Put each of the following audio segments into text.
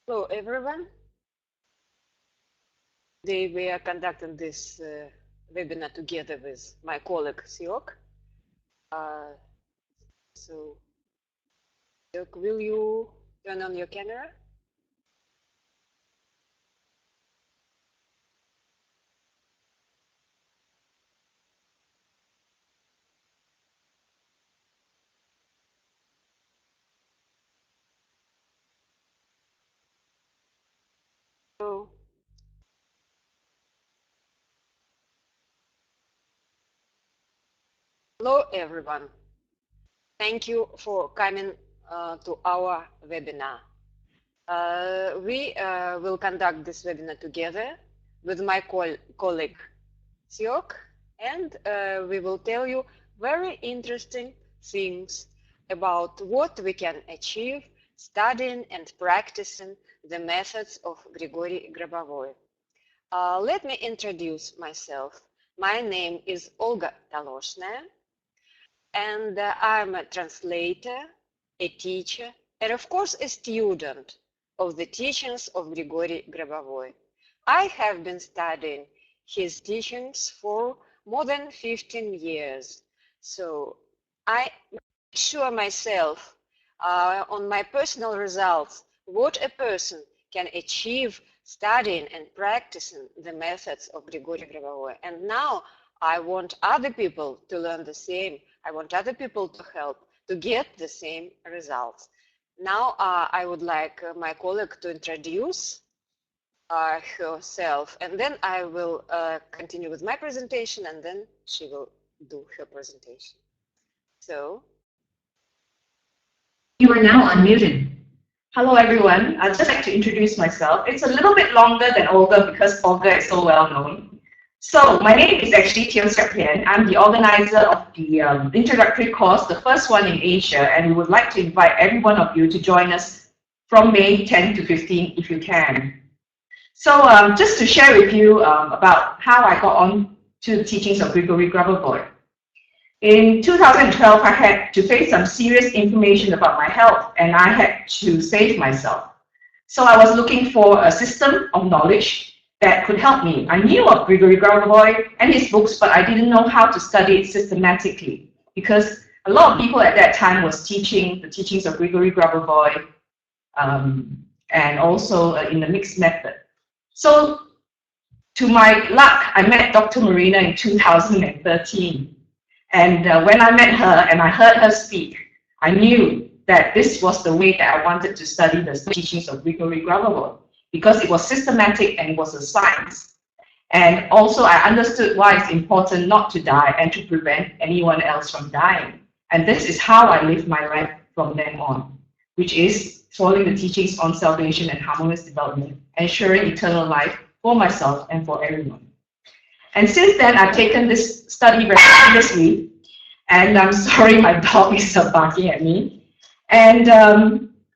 Hello everyone. Today we are conducting this webinar together with my colleague Siok. So Siok, will you turn on your camera? Hello everyone. Thank you for coming to our webinar. We will conduct this webinar together with my colleague Siok, and we will tell you very interesting things about what we can achieve studying and practicing the methods of Grigori Grabovoi. Let me introduce myself. My name is Olga Taloshная, and I'm a translator, a teacher, and of course a student of the teachings of Grigori Grabovoi. I have been studying his teachings for more than 15 years. So I assure myself on my personal results what a person can achieve studying and practicing the methods of Grigori Grabovoi. And now I want other people to learn the same. I want other people to help to get the same results. Now I would like my colleague to introduce herself, and then I will continue with my presentation, and then she will do her presentation. So, you are now unmuted. Hello everyone, I'd just like to introduce myself. It's a little bit longer than Olga because Olga is so well known. So my name is actually Tian Xiaopian. I'm the organizer of the introductory course, the first one in Asia, and we would like to invite every one of you to join us from May 10 to 15 if you can. So just to share with you about how I got on to the teachings of Grigori Grabovoi. In 2012, I had to face some serious information about my health, and I had to save myself. So I was looking for a system of knowledge that could help me. I knew of Grigori Grabovoi and his books, but I didn't know how to study it systematically because a lot of people at that time was teaching the teachings of Grigori Grabovoi and also in a mixed method. So to my luck, I met Dr. Marina in 2013. And when I met her and I heard her speak, I knew that this was the way that I wanted to study the teachings of Grigori Grabovoi because it was systematic and it was a science. And also I understood why it's important not to die and to prevent anyone else from dying. And this is how I live my life from then on, which is following the teachings on salvation and harmonious development, ensuring eternal life for myself and for everyone. And since then, I've taken this study very seriously, and I'm sorry my dog is barking at me. And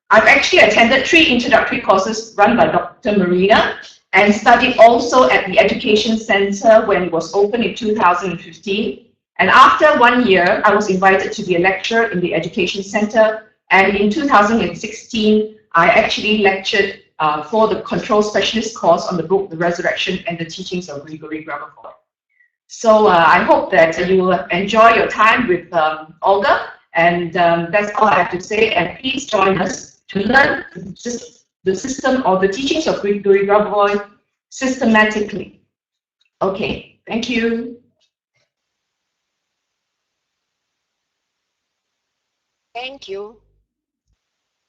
I've actually attended 3 introductory courses run by Dr. Marina and studied also at the Education Center when it was opened in 2015. And after 1 year, I was invited to be a lecturer in the Education Center. And in 2016, I actually lectured for the Control Specialist course on the book, The Resurrection and the Teachings of Grigori Grabovoi. So I hope that you will enjoy your time with Olga, and that's all I have to say. And please join us to learn the system or the teachings of Grigori Grabovoi systematically. Okay, thank you. thank you.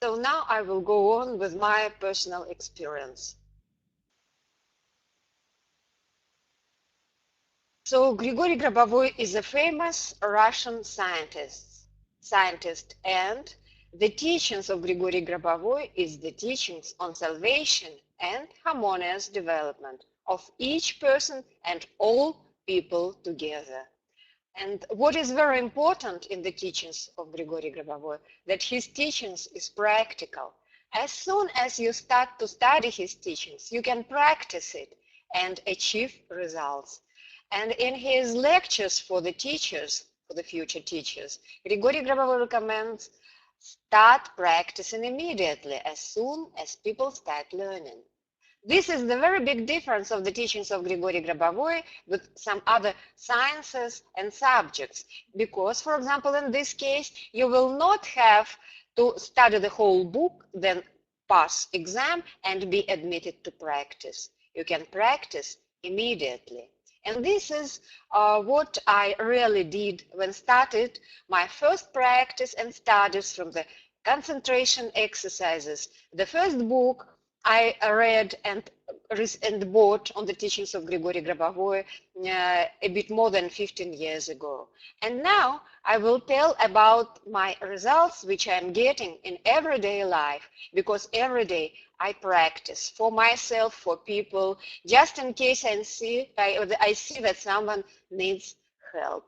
So now I will go on with my personal experience. So Grigori Grabovoi is a famous Russian scientist, and the teachings of Grigori Grabovoi is the teachings on salvation and harmonious development of each person and all people together. And what is very important in the teachings of Grigori Grabovoi, that his teachings is practical. As soon as you start to study his teachings, you can practice it and achieve results. And in his lectures for the teachers, for the future teachers, Grigori Grabovoi recommends start practicing immediately as soon as people start learning. This is the very big difference of the teachings of Grigori Grabovoi with some other sciences and subjects. Because, for example, in this case, you will not have to study the whole book, then pass exam and be admitted to practice. You can practice immediately. And this is what I really did when started my first practice and studies from the concentration exercises. The first book I read and bought on the teachings of Grigori Grabovoi a bit more than 15 years ago. And now I will tell about my results which I am getting in everyday life, because every day I practice for myself, for people, just in case I see that someone needs help.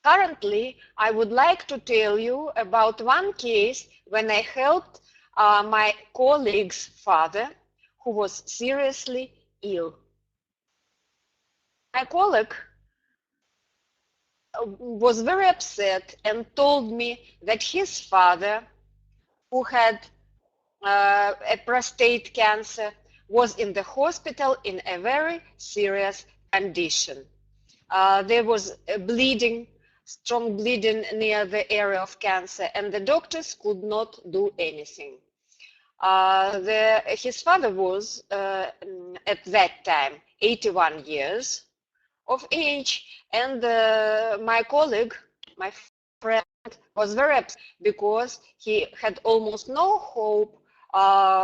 Currently, I would like to tell you about one case when I helped my colleague's father, who was seriously ill. My colleague was very upset and told me that his father, who had a prostate cancer, was in the hospital in a very serious condition. There was bleeding, strong bleeding near the area of cancer, and the doctors could not do anything. His father was at that time 81 years of age, and my colleague, my friend, was very upset because he had almost no hope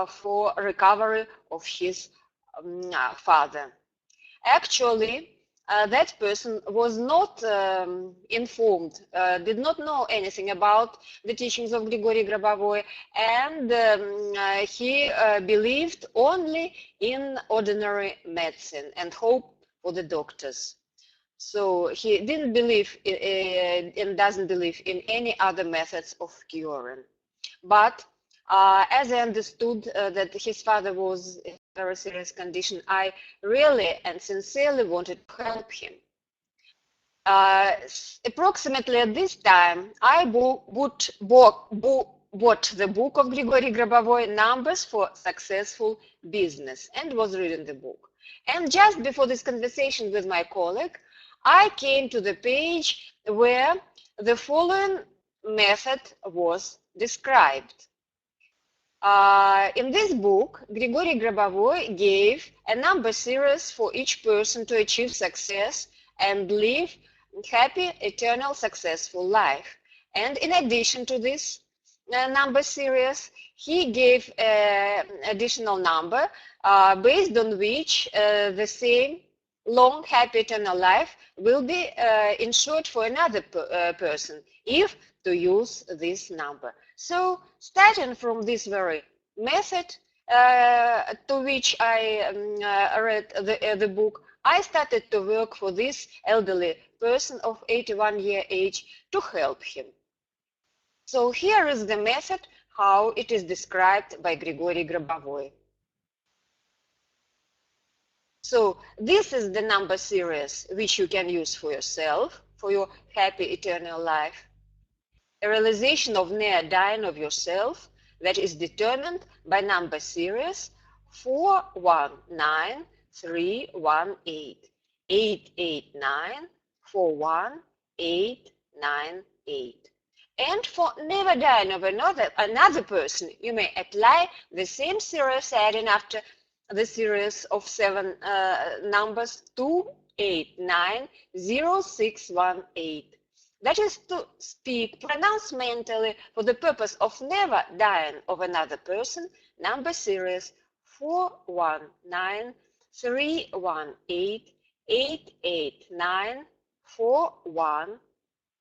for recovery of his father. Actually, that person was not informed, did not know anything about the teachings of Grigori Grabovoi, and he believed only in ordinary medicine and hope for the doctors. So he didn't believe and doesn't believe in any other methods of curing. But as I understood that his father was in a very serious condition, I really and sincerely wanted to help him. Approximately at this time, I bought the book of Grigori Grabovoi, Numbers for Successful Business, and was reading the book. And just before this conversation with my colleague, I came to the page where the following method was described. In this book, Grigori Grabovoi gave a number series for each person to achieve success and live happy, eternal, successful life. And in addition to this number series, he gave an additional number based on which the same long, happy, eternal life will be ensured for another person if to use this number. So, starting from this very method to which I read the book, I started to work for this elderly person of 81-year age to help him. So here is the method, how it is described by Grigori Grabovoi. So this is the number series which you can use for yourself, for your happy eternal life. A realization of near dying of yourself that is determined by number series 419318, 889 41898. And for never dying of another person, you may apply the same series, adding after the series of 7 numbers 2890618. That is to speak, pronounce mentally for the purpose of never dying of another person, number series 419318, 889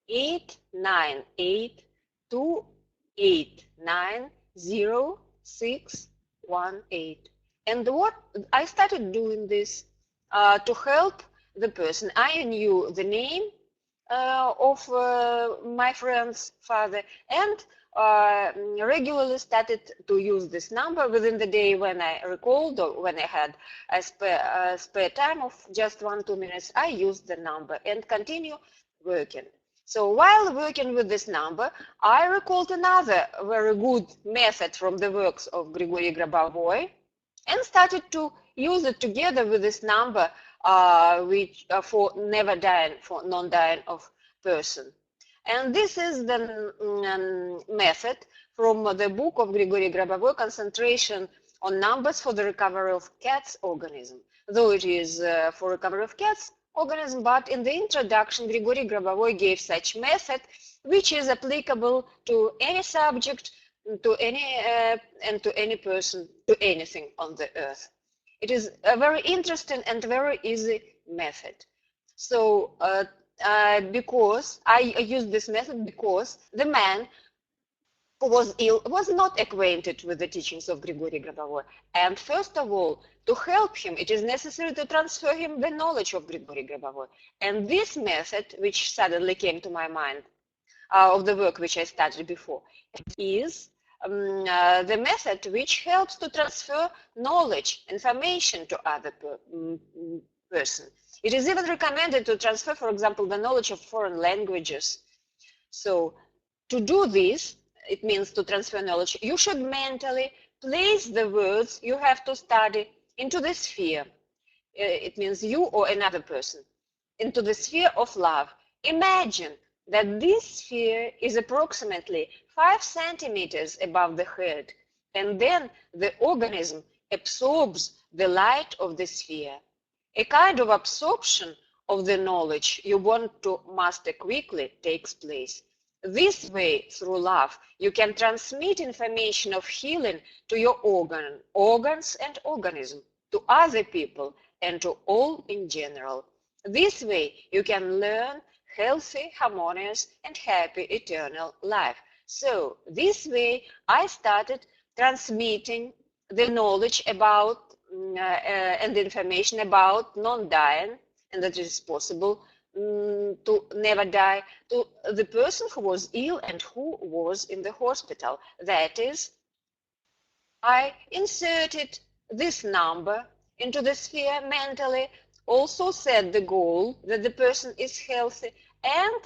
2890618. And what I started doing this to help the person. I knew the name of my friend's father, and regularly started to use this number within the day when I recalled, or when I had a spare time of just 1-2 minutes. I used the number and continue working. So while working with this number, I recalled another very good method from the works of GRIGORI GRABOVOI and started to use it together with this number for never dying, for non-dying of person. And this is the method from the book of GRIGORI GRABOVOI, Concentration on Numbers for the Recovery of Cats Organism. Though it is for recovery of cats organism, but in the introduction, GRIGORI GRABOVOI gave such method, which is applicable to any subject, to any person, to anything on the earth. It is a very interesting and very easy method. So because I used this method because the man who was ill was not acquainted with the teachings of GRIGORI GRABOVOI. And first of all, to help him, it is necessary to transfer him the knowledge of GRIGORI GRABOVOI. And this method, which suddenly came to my mind, of the work which I studied before, is the method which helps to transfer knowledge, information to other person. It is even recommended to transfer, for example, the knowledge of foreign languages. So to do this, it means to transfer knowledge, you should mentally place the words you have to study into the sphere. It means you or another person, into the sphere of love. Imagine that this sphere is approximately 5 centimeters above the head, and then the organism absorbs the light of the sphere. A kind of absorption of the knowledge you want to master quickly takes place. This way, through love, you can transmit information of healing to your organs and organism, to other people, and to all in general. This way, you can learn healthy, harmonious, and happy eternal life. So, this way, I started transmitting the knowledge about and the information about non-dying, and that it is possible to never die, to the person who was ill and who was in the hospital. That is, I inserted this number into the sphere mentally, also set the goal that the person is healthy, and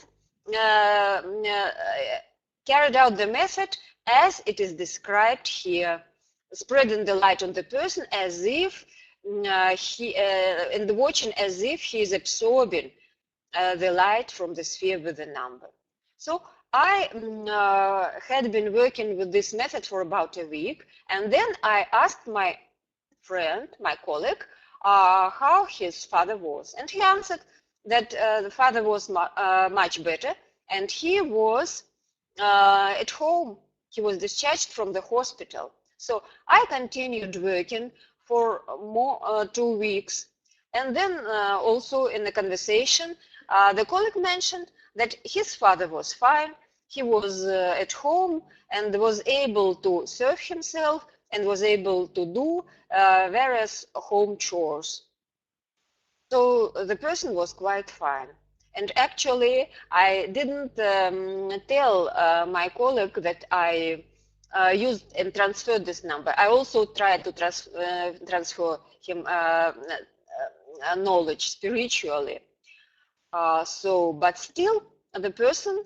carried out the method as it is described here, spreading the light on the person as if and watching as if he is absorbing the light from the sphere with the number. So I had been working with this method for about a week, and then I asked my friend, my colleague, how his father was, and he answered that the father was much better, and he was at home. He was discharged from the hospital. So I continued working for more 2 weeks, and then also in the conversation, the colleague mentioned that his father was fine. He was at home and was able to serve himself and was able to do various home chores. So the person was quite fine. And actually, I didn't tell my colleague that I used and transferred this number. I also tried to transfer him knowledge spiritually. But still, the person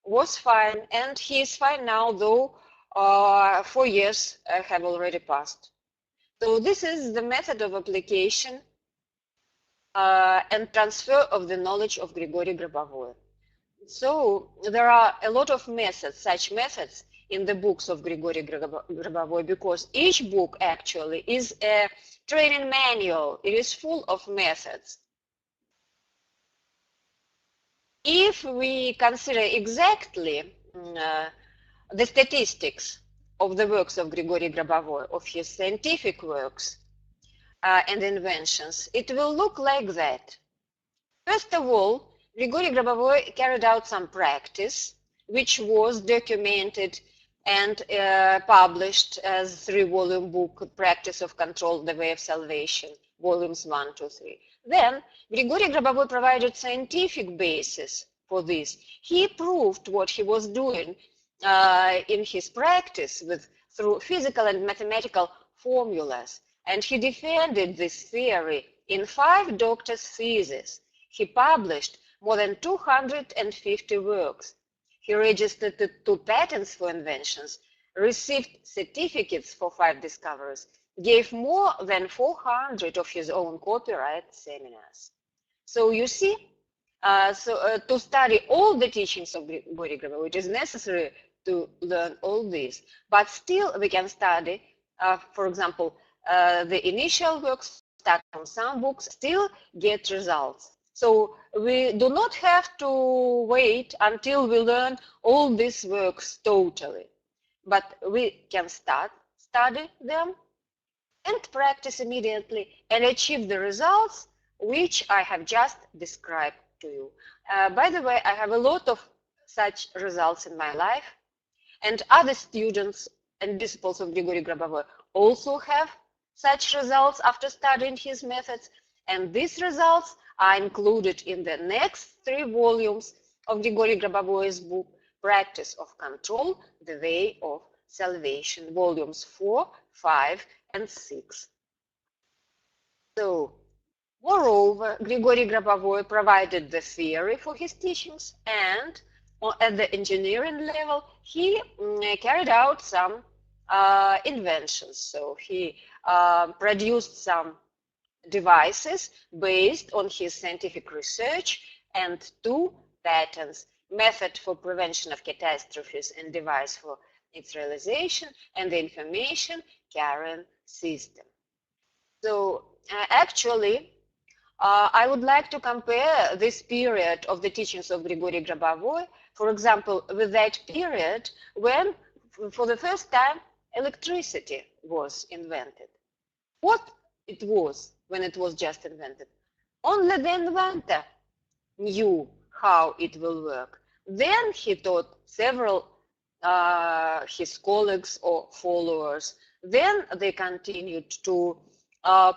was fine, and he is fine now, though 4 years have already passed. So this is the method of application and transfer of the knowledge of GRIGORI GRABOVOI. So there are a lot of methods, such methods, in the books of GRIGORI GRABOVOI, because each book actually is a training manual. It is full of methods. If we consider exactly the statistics of the works of GRIGORI GRABOVOI, of his scientific works and inventions, it will look like that. First of all, GRIGORI GRABOVOI carried out some practice, which was documented and published as 3-volume book, Practice of Control, The Way of Salvation, volumes 1, 2, 3. Then GRIGORI GRABOVOI provided scientific basis for this. He proved what he was doing in his practice through physical and mathematical formulas, and he defended this theory in 5 doctor's theses. He published more than 250 works. He registered 2 patents for inventions, received certificates for 5 discoveries, gave more than 400 of his own copyright seminars. So you see, to study all the teachings of Grigori Grabovoi, it is necessary to learn all this. But still we can study, for example, the initial works, start from some books, still get results. So we do not have to wait until we learn all these works totally. But we can study them and practice immediately and achieve the results which I have just described to you. By the way, I have a lot of such results in my life, and other students and disciples of Grigori Grabovoi also have such results after studying his methods, and these results are included in the next 3 volumes of Grigori Grabovoi's book, Practice of Control, The Way of Salvation, volumes 4, 5, and 6. So, moreover, Grigori Grabovoi provided the theory for his teachings, and at the engineering level, he carried out some inventions. So he produced some devices based on his scientific research and 2 patents: method for prevention of catastrophes and device for its realization, and the information carrying system. So actually, I would like to compare this period of the teachings of Grigori Grabovoi, for example, with that period when, for the first time, electricity was invented. What it was when it was just invented? Only the inventor knew how it will work. Then he taught several his colleagues or followers. Then they continued to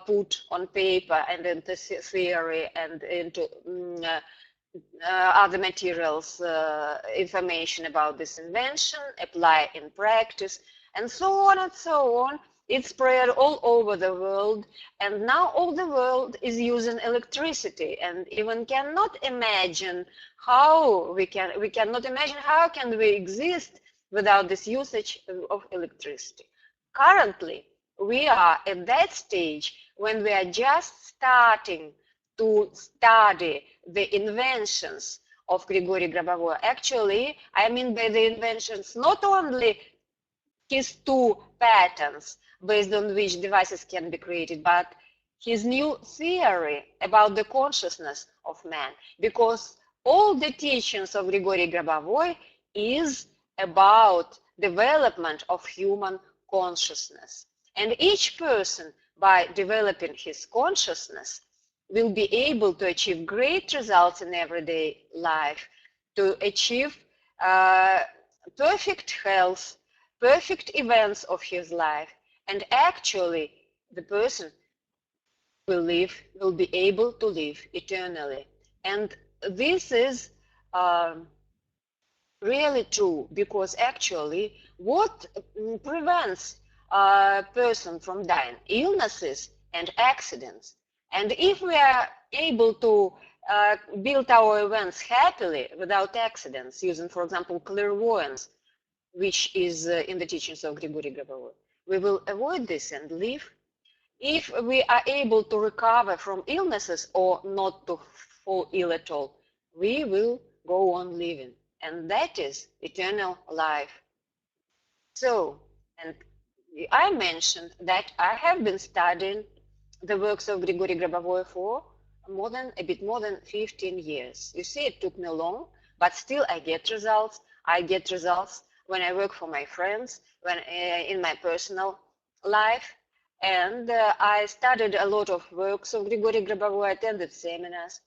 put on paper and into theory and into other materials information about this invention, apply in practice, and so on and so on. It spread all over the world, and now all the world is using electricity, and even cannot imagine how we cannot imagine how can we exist without this usage of electricity. Currently, we are at that stage when we are just starting to study the inventions of Grigori Grabovoi. Actually, I mean by the inventions not only his 2 patents based on which devices can be created, but his new theory about the consciousness of man, because all the teachings of Grigori Grabovoi is about development of human consciousness. And each person, by developing his consciousness, will be able to achieve great results in everyday life, to achieve perfect health, perfect events of his life, and actually the person will be able to live eternally. And this is really true, because actually what prevents a person from dying? Illnesses and accidents. And if we are able to build our events happily without accidents, using, for example, clairvoyance, which is in the teachings of Grigori Grabovoi, we will avoid this and live. If we are able to recover from illnesses or not to fall ill at all, we will go on living, and that is eternal life. So, and I mentioned that I have been studying the works of Grigori Grabovoi for a bit more than 15 years. You see, it took me long, but still I get results. I get results when I work for my friends, when in my personal life, and I studied a lot of works of Grigori Grabovoi, attended seminars,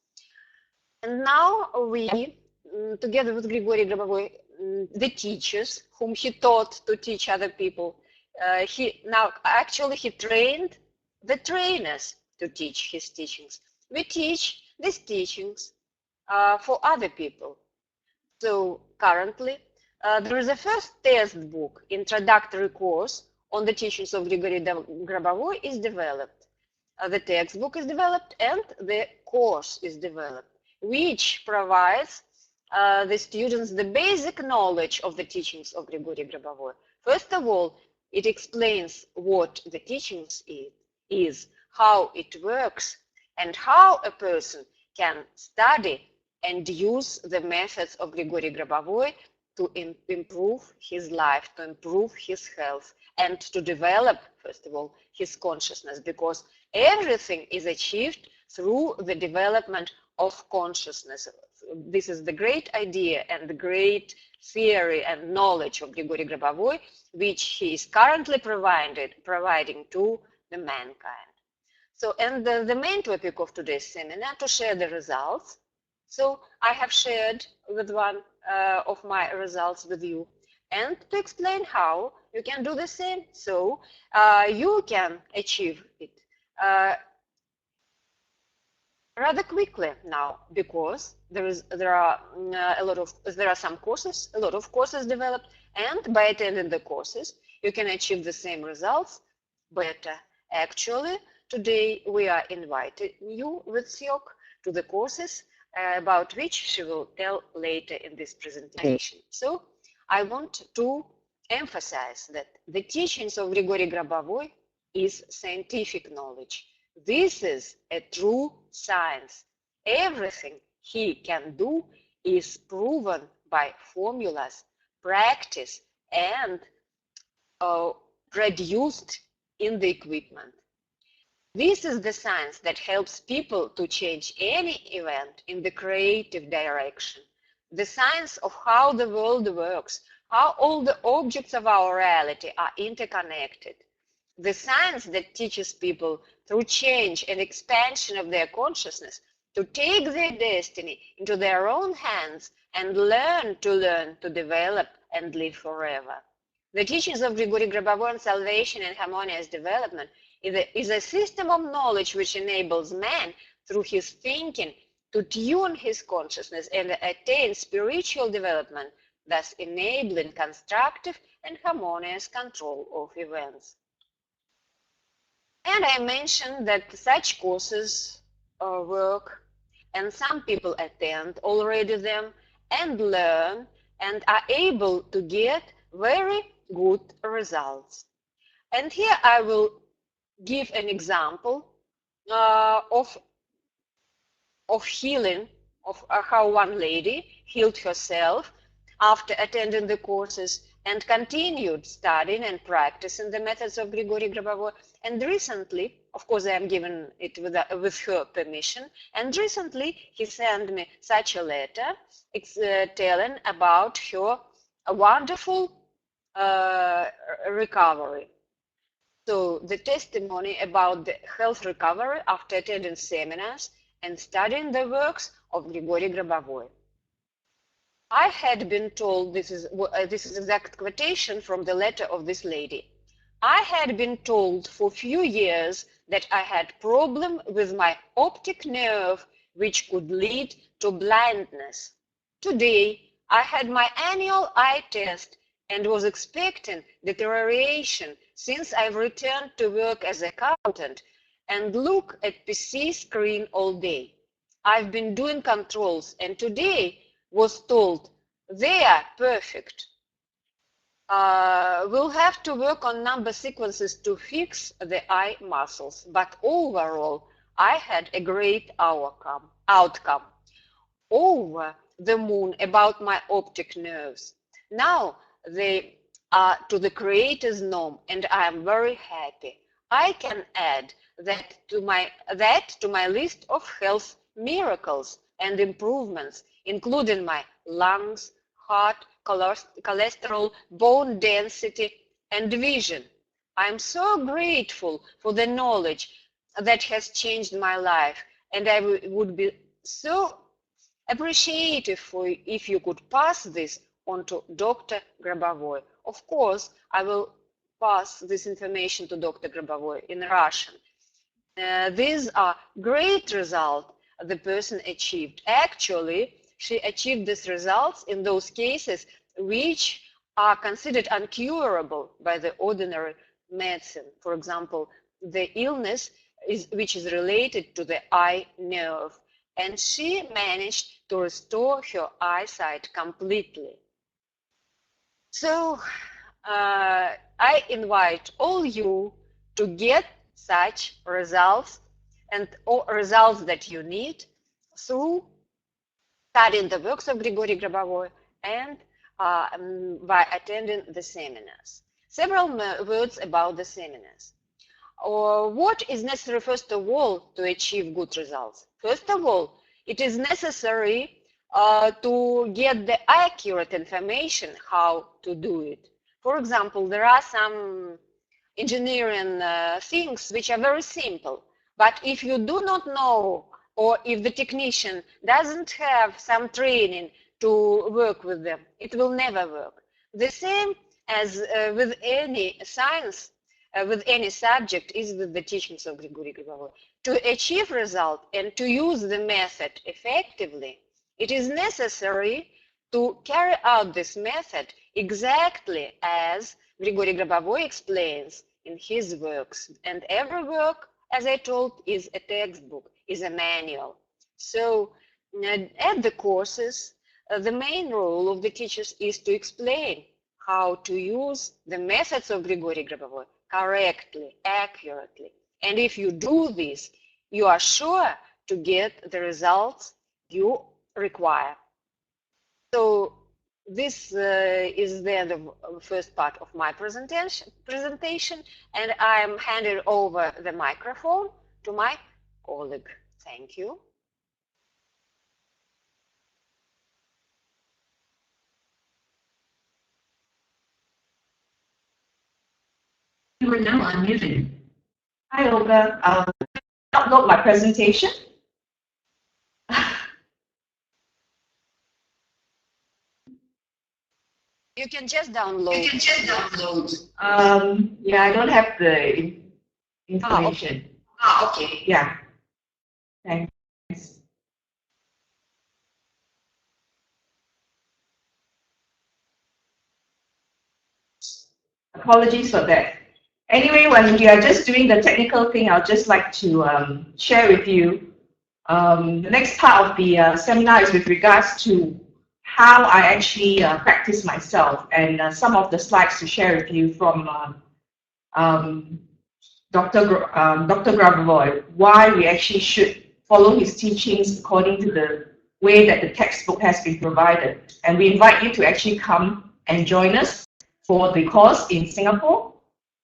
and now we, together with Grigori Grabovoi, the teachers whom he taught to teach other people, he trained the trainers to teach his teachings. We teach these teachings for other people. So currently, there is a first textbook, introductory course on the teachings of Grigori Grabovoi is developed. The textbook is developed and the course is developed. which provides the students the basic knowledge of the teachings of Grigori Grabovoi. First of all, it explains what the teachings is, how it works, and how a person can study and use the methods of Grigori Grabovoi to improve his life, to improve his health, and to develop, first of all, his consciousness, because everything is achieved through the development of consciousness. This is the great idea and the great theory and knowledge of Grigori Grabovoi, which he is currently providing to the mankind. So, and the main topic of today's seminar, to share the results. So I have shared with one of my results with you, and to explain how you can do the same, so you can achieve it rather quickly now, because there are a lot of courses developed, and by attending the courses you can achieve the same results better. Actually, today we are inviting you with Syok to the courses about which she will tell later in this presentation. So I want to emphasize that the teachings of Grigori Grabovoi is scientific knowledge. This is a true science. Everything he can do is proven by formulas, practice, and produced in the equipment. This is the science that helps people to change any event in the creative direction. The science of how the world works, how all the objects of our reality are interconnected. The science that teaches people through change and expansion of their consciousness to take their destiny into their own hands and learn to develop and live forever. The teachings of Grigori Grabovoi on salvation and harmonious development is a system of knowledge which enables man, through his thinking, to tune his consciousness and attain spiritual development, thus enabling constructive and harmonious control of events. And I mentioned that such courses work, and some people attend already them and learn and are able to get very good results. And here I will give an example of healing, of how one lady healed herself after attending the courses and continued studying and practicing the methods of Grigori Grabovoi. And recently, of course, I am giving it with her permission, and recently he sent me such a letter telling about her wonderful recovery. So the testimony about the health recovery after attending seminars and studying the works of Grigori Grabovoi. I had been told, this is exact quotation from the letter of this lady. I had been told for few years that I had problem with my optic nerve, which could lead to blindness. Today, I had my annual eye test and was expecting deterioration since I've returned to work as an accountant and look at PC screen all day. I've been doing controls and today was told they are perfect. We'll have to work on number sequences to fix the eye muscles, but overall I had a great outcome. Over the moon about my optic nerves. Now they are to the Creator's norm, and I am very happy. I can add that to my list of health miracles and improvements, including my lungs, heart, cholesterol, bone density, and vision. I am so grateful for the knowledge that has changed my life, and I would be so appreciative if you could pass this on to Dr. Grabovoi. Of course, I will pass this information to Dr. Grabovoi in Russian. These are great results the person achieved. Actually, she achieved these results in those cases which are considered uncurable by the ordinary medicine. For example, the illness which is related to the eye nerve, and she managed to restore her eyesight completely. So I invite all you to get such results and results that you need through studying the works of Grigori Grabovoi and by attending the seminars. Several words about the seminars. What is necessary first of all to achieve good results? First of all, it is necessary to get the accurate information how to do it. For example, there are some engineering things which are very simple, but if you do not know, or if the technician doesn't have some training to work with them, it will never work. The same as with any science, with any subject, is with the teachings of Grigori Grabovoi. To achieve result and to use the method effectively, it is necessary to carry out this method exactly as Grigori Grabovoi explains in his works. And every work, as I told, is a textbook, is a manual. So at the courses, the main role of the teachers is to explain how to use the methods of Grigori Grabovoi correctly, accurately. And if you do this, you are sure to get the results you require. So this is the end of the first part of my presentation, and I am handing over the microphone to my colleague. Thank you. You are now unmuted. Hi, Olga. I'll upload my presentation. You can just download. Yeah, I don't have the information. Okay. Yeah. Thanks. Apologies for that. Anyway, when we are just doing the technical thing, I'd just like to share with you. The next part of the seminar is with regards to how I actually practice myself, and some of the slides to share with you from Dr. Grabovoi, why we actually should follow his teachings according to the way that the textbook has been provided. And we invite you to actually come and join us for the course in Singapore.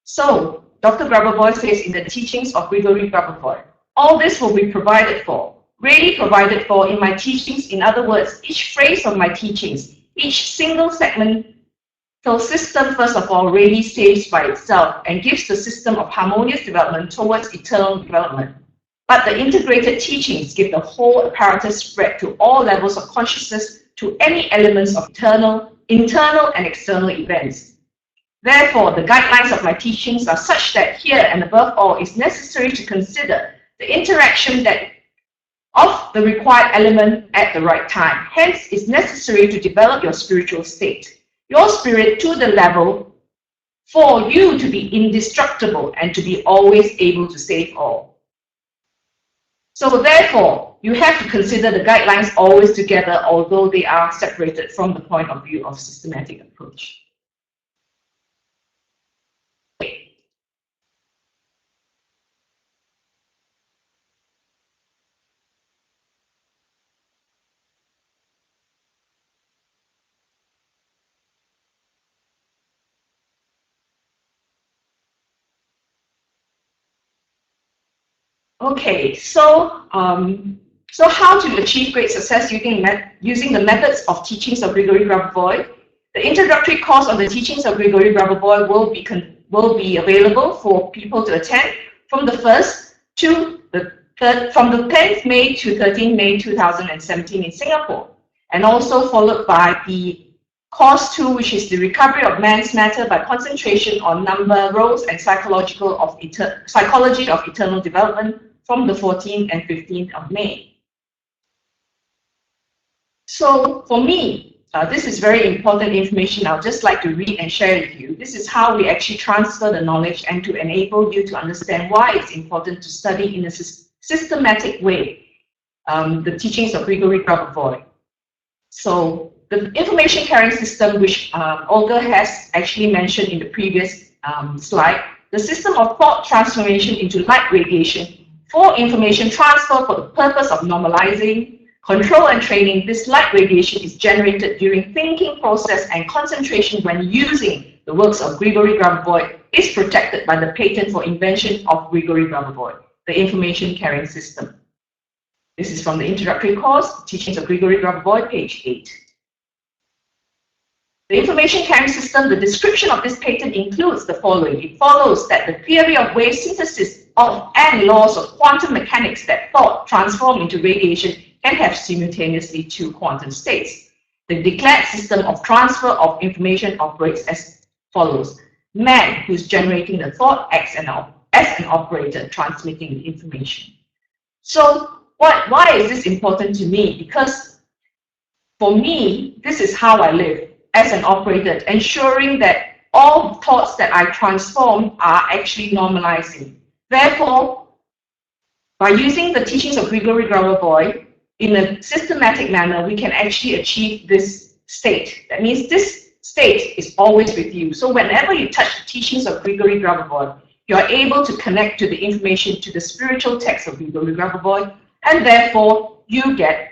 So, Dr. Grabovoi says in the teachings of Grigori Grabovoi, all this will be provided for, really provided for in my teachings. In other words, each phrase of my teachings, each single segment, so system, first of all, really stays by itself and gives the system of harmonious development towards eternal development. But the integrated teachings give the whole apparatus spread to all levels of consciousness, to any elements of internal and external events. Therefore, the guidelines of my teachings are such that here and above all is necessary to consider the interaction of the required element at the right time. Hence, it's necessary to develop your spiritual state, your spirit to the level for you to be indestructible and to be always able to save all. So therefore, you have to consider the guidelines always together, although they are separated from the point of view of systematic approach. Okay, so how to achieve great success using the methods of teachings of Grigori Grabovoi? The introductory course on the teachings of Grigori Grabovoi will be available for people to attend from the 1st to the 3rd, from the 10th May to 13th May 2017 in Singapore, and also followed by the course 2, which is the recovery of man's matter by concentration on number, roles, and psychology of eternal development from the 14th and 15th of May. So for me, this is very important information I'll just like to read and share with you. This is how we actually transfer the knowledge and to enable you to understand why it's important to study in a systematic way. the teachings of Grigori Grabovoi. So the information carrying system, which Olga has actually mentioned in the previous slide, the system of thought transformation into light radiation for information transfer for the purpose of normalizing, control and training. This light radiation is generated during thinking process and concentration when using the works of Grigori Grabovoi is protected by the patent for invention of Grigori Grabovoi, the information carrying system. This is from the introductory course, Teachings of Grigori Grabovoi, page 8. The information carrying system, the description of this patent includes the following. It follows that the theory of wave synthesis and laws of quantum mechanics that thought transform into radiation can have simultaneously two quantum states. The declared system of transfer of information operates as follows. Man, who's generating the thought, acts as an operator transmitting the information. So why is this important to me? Because for me, this is how I live as an operator, ensuring that all thoughts that I transform are actually normalizing. Therefore, by using the teachings of Grigori Grabovoi in a systematic manner, we can actually achieve this state. That means this state is always with you. So whenever you touch the teachings of Grigori Grabovoi, you are able to connect to the information, to the spiritual text of Grigori Grabovoi, and therefore you get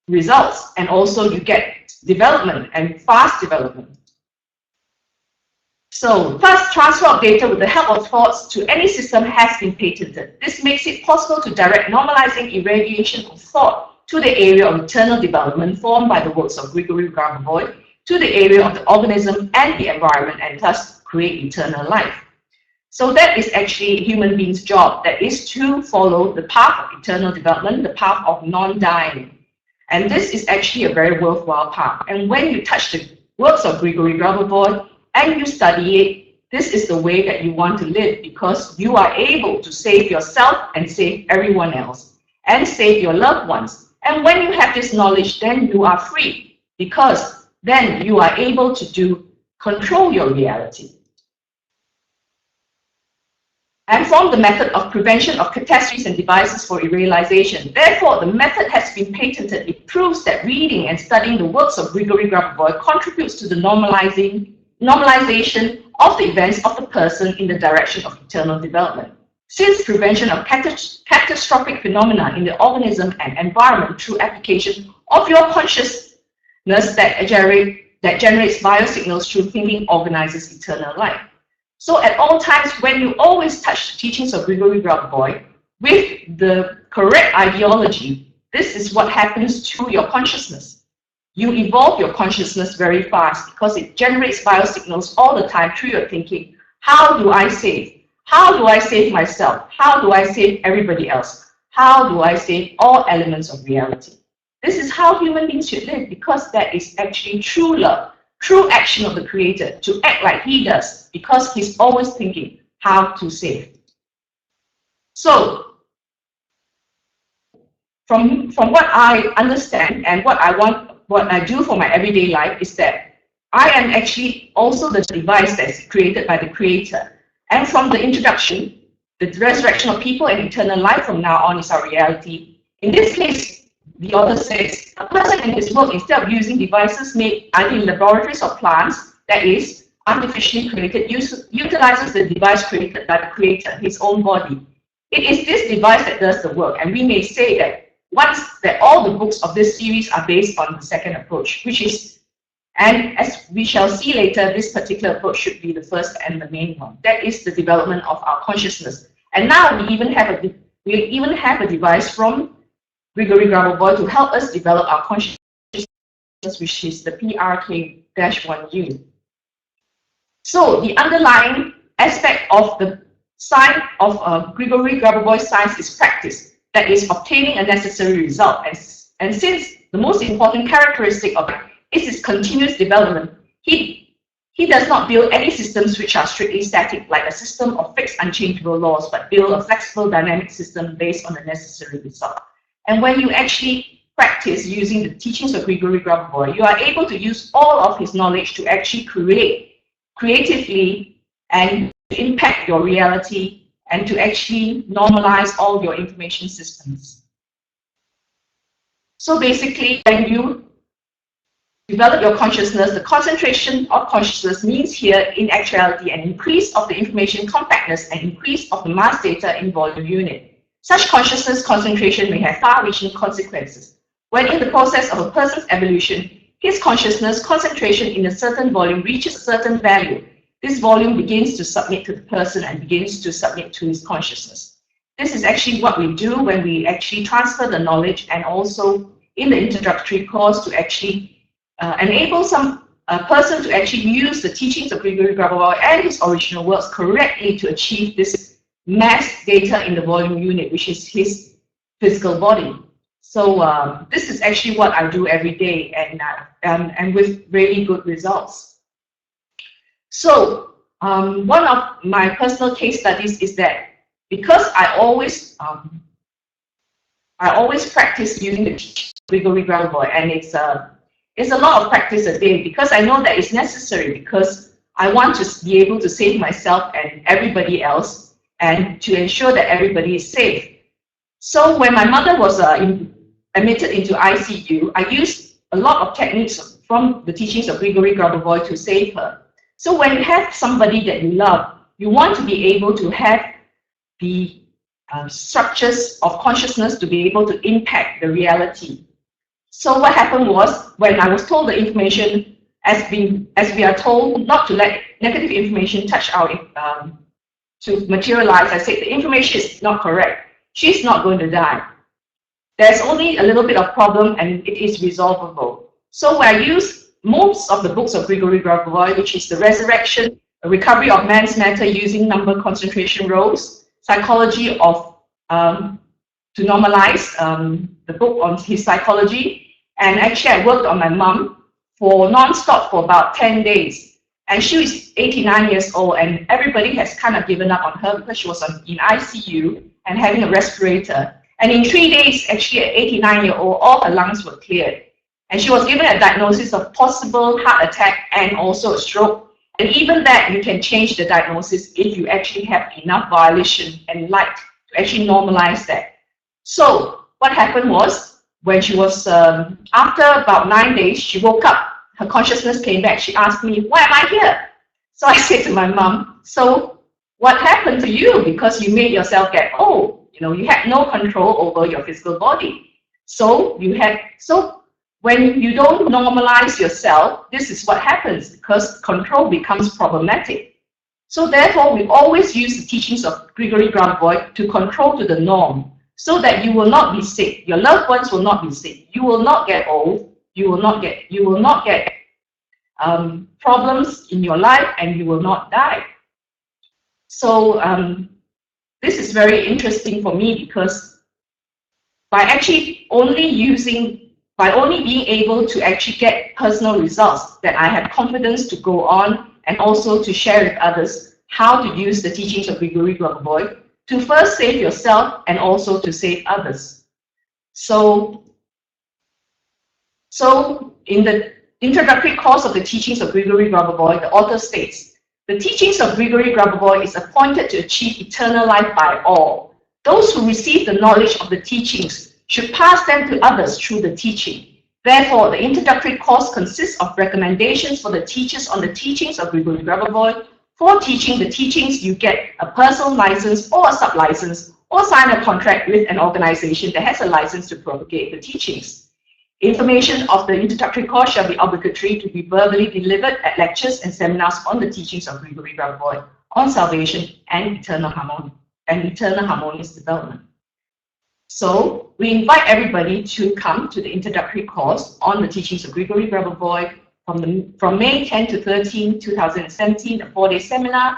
results, and also you get development and fast development. So, fast transfer of data with the help of thoughts to any system has been patented. This makes it possible to direct normalizing irradiation of thought to the area of eternal development formed by the works of Grigori Grabovoi, to the area of the organism and the environment, and thus create eternal life. So that is actually a human being's job, that is to follow the path of eternal development, the path of non-dying. And this is actually a very worthwhile path. And when you touch the works of Grigori Grabovoi and you study it, this is the way that you want to live, because you are able to save yourself and save everyone else and save your loved ones. And when you have this knowledge, then you are free, because then you are able to control your reality. And from the method of prevention of catastrophes and devices for realization. Therefore, the method has been patented. It proves that reading and studying the works of Grigori Grabovoi contributes to the normalization of the events of the person in the direction of eternal development. Since prevention of catastrophic phenomena in the organism and environment through application of your consciousness that generates biosignals through thinking organizes eternal life. So at all times, when you always touch the teachings of Grigori Grabovoi with the correct ideology, this is what happens to your consciousness. You evolve your consciousness very fast because it generates biosignals all the time through your thinking. How do I save? How do I save myself? How do I save everybody else? How do I save all elements of reality? This is how human beings should live, because that is actually true love. True action of the Creator, to act like He does, because He's always thinking how to save. So, from what I understand and what I do for my everyday life is that I am actually also the device that's created by the Creator. And from the introduction, the resurrection of people and eternal life from now on is our reality. In this case, the author says, a person in his work, instead of using devices made either in laboratories or plants, that is, artificially created, utilizes the device created by the Creator, his own body. It is this device that does the work, and we may say that all the books of this series are based on the second approach, which is, and as we shall see later, this particular approach should be the first and the main one. That is the development of our consciousness. And now we even have a device from Grigori Grabovoi to help us develop our consciousness, which is the PRK-1U. So the underlying aspect of the sign of Grigori Grabovoi's science is practice, that is obtaining a necessary result. And since the most important characteristic of it is its continuous development, he does not build any systems which are strictly static, like a system of fixed unchangeable laws, but build a flexible dynamic system based on the necessary result. And when you actually practice using the teachings of Grigori Grabovoi, you are able to use all of his knowledge to actually create creatively and impact your reality and to actually normalize all your information systems. So basically, when you develop your consciousness, the concentration of consciousness means here, in actuality, an increase of the information compactness and increase of the mass data in volume unit. Such consciousness concentration may have far-reaching consequences. When in the process of a person's evolution, his consciousness concentration in a certain volume reaches a certain value, this volume begins to submit to the person and begins to submit to his consciousness. This is actually what we do when we actually transfer the knowledge, and also in the introductory course to actually enable some person to actually use the teachings of Grigori Grabovoi and his original works correctly to achieve this mass data in the volume unit, which is his physical body. So this is actually what I do every day, and with really good results. So one of my personal case studies is that because I always practice using the teachings of Grigori Grabovoi, and it's a lot of practice a day, because I know that it's necessary, because I want to be able to save myself and everybody else, and to ensure that everybody is safe. So when my mother was admitted into ICU, I used a lot of techniques from the teachings of Grigori Grabovoi to save her. So when you have somebody that you love, you want to be able to have the structures of consciousness to be able to impact the reality. So what happened was, when I was told the information, as we are told not to let negative information touch our to materialize, I said the information is not correct. She's not going to die. There's only a little bit of problem, and it is resolvable. So I use most of the books of Grigori Grabovoi, which is the Resurrection, a Recovery of Man's Matter using Number Concentration Rows, Psychology of to Normalize, the book on his psychology. And actually, I worked on my mom for non-stop for about 10 days. And she was 89 years old, and everybody has kind of given up on her because she was in ICU and having a respirator. And in 3 days, actually at 89-year-old, all her lungs were cleared. And she was given a diagnosis of possible heart attack and also a stroke. And even that, you can change the diagnosis if you actually have enough volition and light to actually normalize that. So what happened was, when she was, after about 9 days, she woke up, her consciousness came back. She asked me, why am I here? So I said to my mom, so what happened to you? Because you made yourself get old. You know, you had no control over your physical body. So when you don't normalize yourself, this is what happens, because control becomes problematic. So therefore, we always use the teachings of Grigori Grabovoi to control to the norm, so that you will not be sick. Your loved ones will not be sick. You will not get old. You will not get problems in your life, and you will not die. So this is very interesting for me, because by actually only being able to actually get personal results, that I have confidence to go on and also to share with others how to use the teachings of Grigori Grabovoi to first save yourself and also to save others. So in the introductory course of the teachings of Grigori Grabovoi, the author states, the teachings of Grigori Grabovoi is appointed to achieve eternal life by all. Those who receive the knowledge of the teachings should pass them to others through the teaching. Therefore, the introductory course consists of recommendations for the teachers on the teachings of Grigori Grabovoi. For teaching the teachings, you get a personal license or a sub-license, or sign a contract with an organization that has a license to propagate the teachings. Information of the introductory course shall be obligatory to be verbally delivered at lectures and seminars on the teachings of Grigori Grabovoi on salvation and eternal harmonious development. So we invite everybody to come to the introductory course on the teachings of Grigori Grabovoi from May 10 to 13, 2017, a 4-day seminar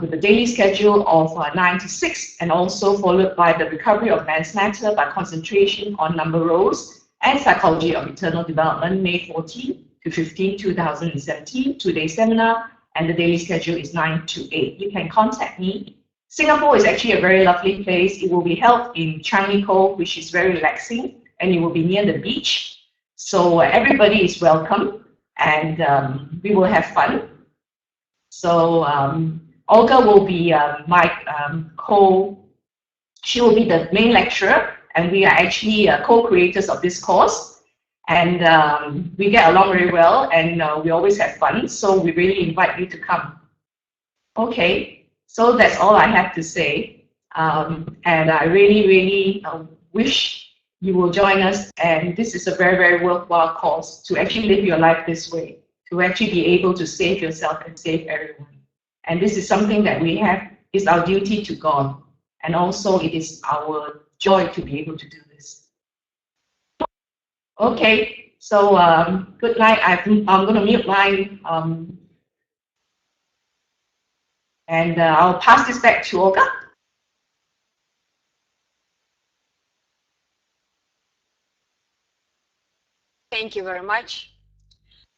with a daily schedule of 9 to 6, and also followed by the recovery of man's matter by concentration on number rows and psychology of eternal development, May 14 to 15, 2017, 2-day seminar, and the daily schedule is 9 to 8. You can contact me. Singapore is actually a very lovely place. It will be held in Changi Cove, which is very relaxing, and it will be near the beach. So everybody is welcome, and we will have fun. So Olga will be my she will be the main lecturer, and we are actually co-creators of this course. And we get along very well, and we always have fun, so we really invite you to come. Okay, so that's all I have to say. And I really wish you will join us, and this is a very worthwhile cause to actually live your life this way, to actually be able to save yourself and save everyone. And this is something that we have, is our duty to God, and also it is our joy to be able to do this. Okay, so good night. I'm going to mute mine, and I'll pass this back to Olga. Thank you very much.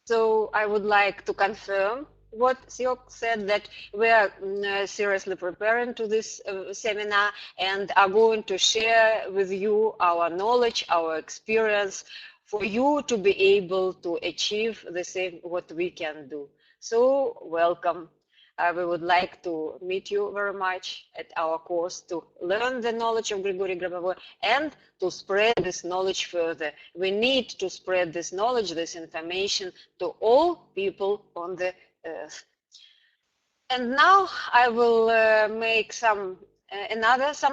So I would like to confirm what Siok said, that we are seriously preparing to this seminar and are going to share with you our knowledge, our experience, for you to be able to achieve the same what we can do. So welcome. We would like to meet you very much at our course to learn the knowledge of Grigori Grabovoi and to spread this knowledge further. We need to spread this knowledge, this information to all people on the earth. And now I will make some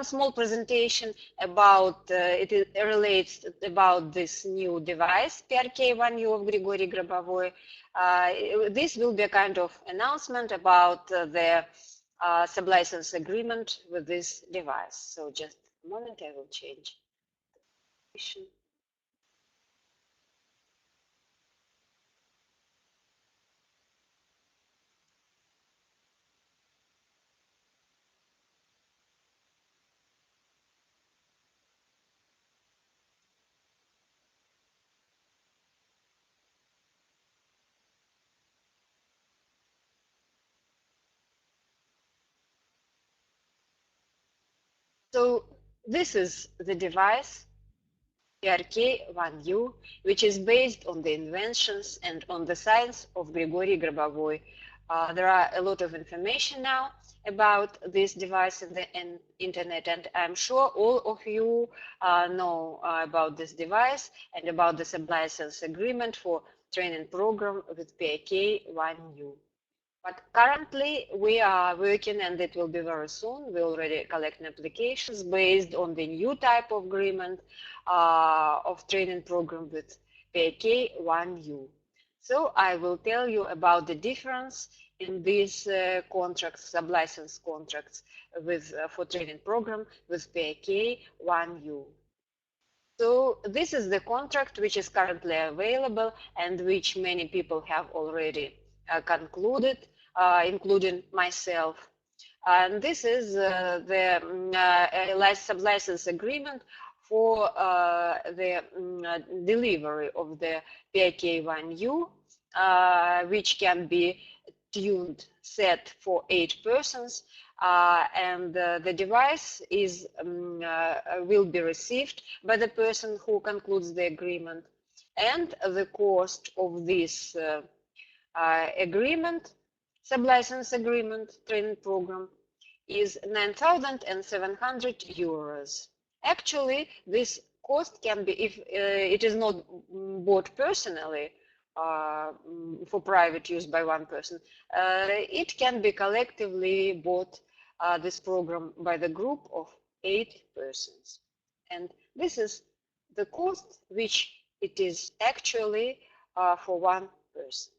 small presentation about it relates about this new device PRK1U of Grigori Grabovoi. This will be a kind of announcement about the sublicense agreement with this device. So just a moment, I will change the position. So this is the device PRK1U, which is based on the inventions and on the science of Grigori Grabovoi. There are a lot of information now about this device in the internet, and I'm sure all of you know about this device and about the sublicense agreement for training program with PRK1U. But currently we are working, and it will be very soon, we already collecting applications based on the new type of agreement of training program with PRK1U. So I will tell you about the difference in these contracts, sublicense contracts with for training program with PRK1U. So this is the contract which is currently available and which many people have already concluded, including myself. And this is the sublicense agreement for the delivery of the PRK1U, which can be tuned, set for 8 persons, and the device is will be received by the person who concludes the agreement. And the cost of this agreement, sublicense agreement training program, is 9,700 euros. Actually, this cost can be, if it is not bought personally for private use by one person, it can be collectively bought, this program, by the group of 8 persons. And this is the cost which it is actually for one person.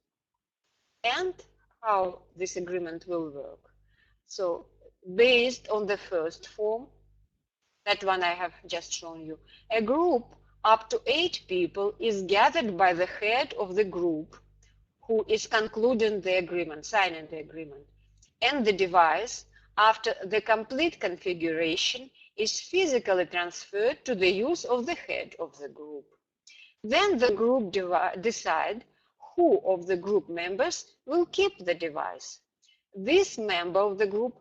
And how this agreement will work. So based on the first form, that one I have just shown you, a group up to 8 people is gathered by the head of the group who is concluding the agreement, signing the agreement. And the device, after the complete configuration, is physically transferred to the use of the head of the group. Then the group decide who of the group members will keep the device. This member of the group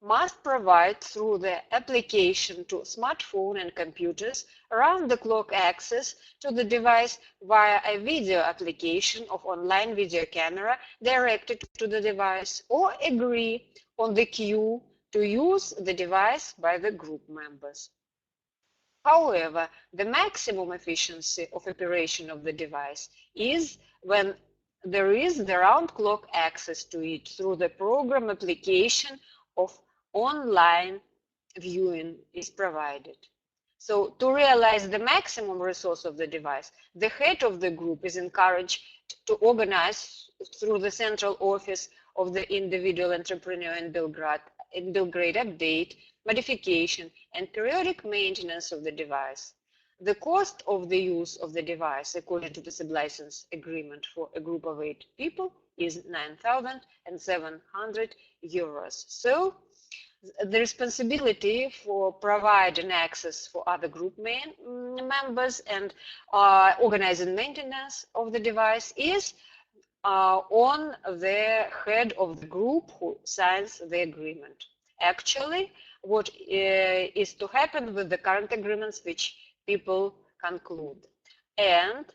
must provide through the application to smartphone and computers round-the-clock access to the device via a video application of online video camera directed to the device, or agree on the queue to use the device by the group members. However, the maximum efficiency of operation of the device is when there is the round-clock access to it through the program application of online viewing is provided. So to realize the maximum resource of the device, the head of the group is encouraged to organize through the central office of the individual entrepreneur in Belgrade update, modification, and periodic maintenance of the device. The cost of the use of the device, according to the sublicense agreement for a group of 8 people, is 9,700 euros. So the responsibility for providing access for other group members and organizing maintenance of the device is on the head of the group who signs the agreement. Actually, what is to happen with the current agreements which people conclude. And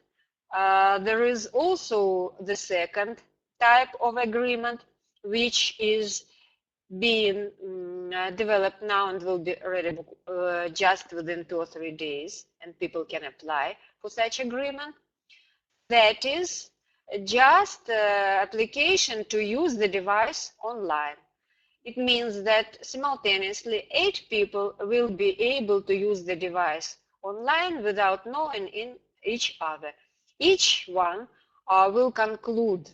there is also the second type of agreement, which is being developed now and will be ready just within 2 or 3 days, and people can apply for such agreement. That is just application to use the device online. It means that simultaneously 8 people will be able to use the device online without knowing each other. Each one will conclude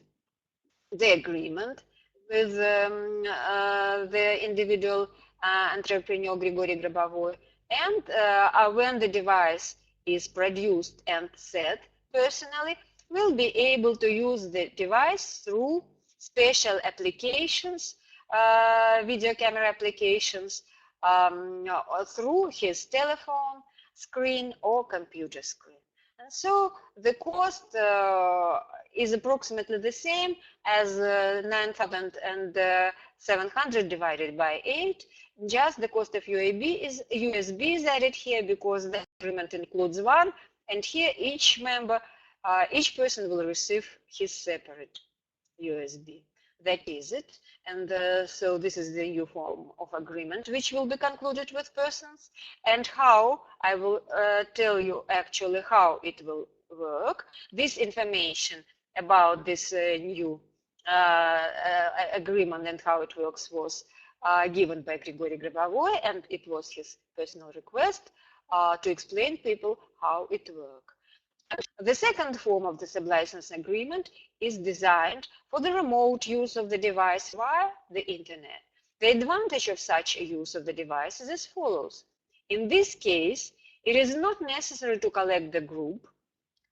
the agreement with the individual entrepreneur Grigori Grabovoi, and when the device is produced and set personally, will be able to use the device through special applications, video camera applications, through his telephone screen or computer screen. And so the cost is approximately the same as 9,700 divided by 8. Just the cost of USB is added here because the agreement includes one, and here each person will receive his separate USB. That is it. And so this is the new form of agreement which will be concluded with persons. And how, I will tell you actually how it will work. This information about this new agreement and how it works was given by Grigori Grabovoi, and it was his personal request to explain people how it works. The second form of the sublicense agreement is designed for the remote use of the device via the internet. The advantage of such a use of the device is as follows. In this case, it is not necessary to collect the group.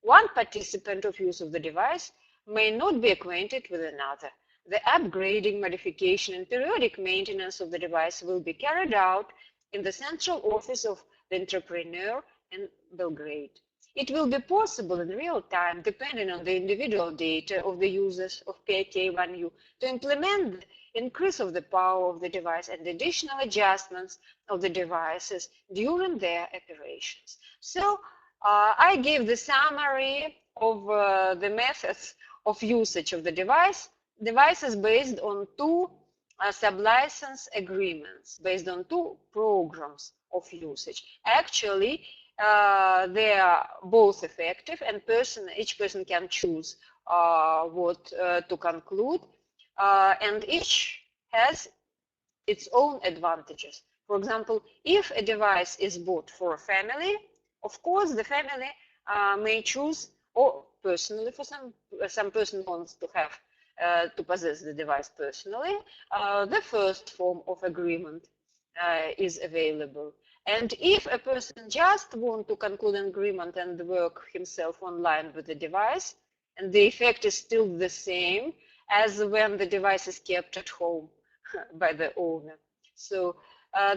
One participant of use of the device may not be acquainted with another. The upgrading, modification, and periodic maintenance of the device will be carried out in the central office of the entrepreneur in Belgrade. It will be possible in real time, depending on the individual data of the users of PIK1U, to implement the increase of the power of the device and additional adjustments of the devices during their operations. So I gave the summary of the methods of usage of the device. Devices based on 2 sublicense agreements, based on 2 programs of usage. Actually, they are both effective, and each person can choose what to conclude, and each has its own advantages. For example, if a device is bought for a family, of course the family may choose, or personally, for some person wants to have to possess the device personally, the first form of agreement is available. And if a person just wants to conclude an agreement and work himself online with the device, and the effect is still the same as when the device is kept at home by the owner. So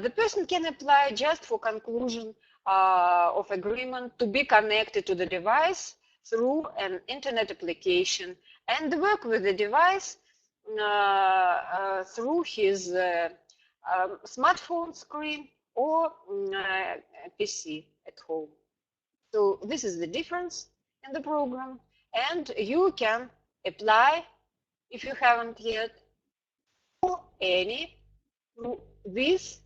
the person can apply just for conclusion of agreement to be connected to the device through an internet application and work with the device through his smartphone screen or PC at home. So this is the difference in the program, and you can apply, if you haven't yet, for any through these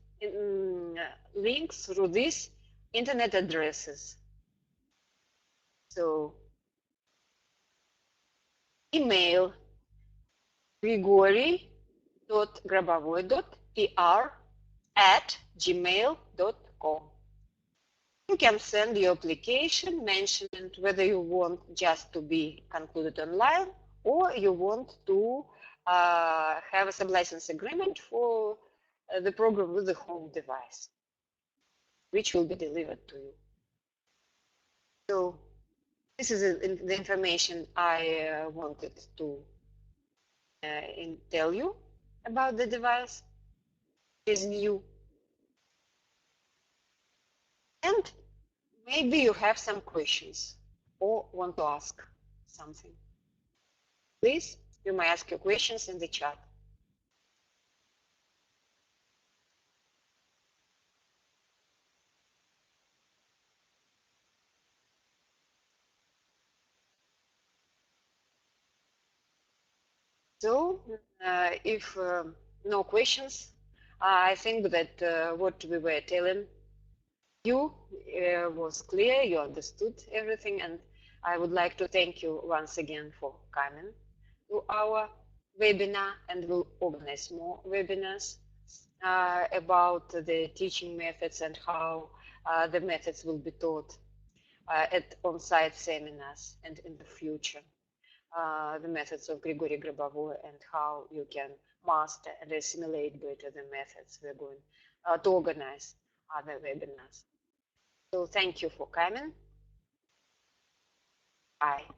links, through this internet addresses. So email grigori.grabovoi.pr@gmail.com. You can send your application mentioning whether you want just to be concluded online or you want to have a sublicense agreement for the program with the home device, which will be delivered to you. So this is the information I wanted to tell you about the device. It is new. And maybe you have some questions or want to ask something. Please, you may ask your questions in the chat. So, if no questions, I think that what we were telling you was clear, you understood everything, and I would like to thank you once again for coming to our webinar, and we'll organize more webinars about the teaching methods and how the methods will be taught at on-site seminars and in the future. The methods of Grigori Grabovoi and how you can master and assimilate better the methods. We're going to organize other webinars. So thank you for coming. Bye.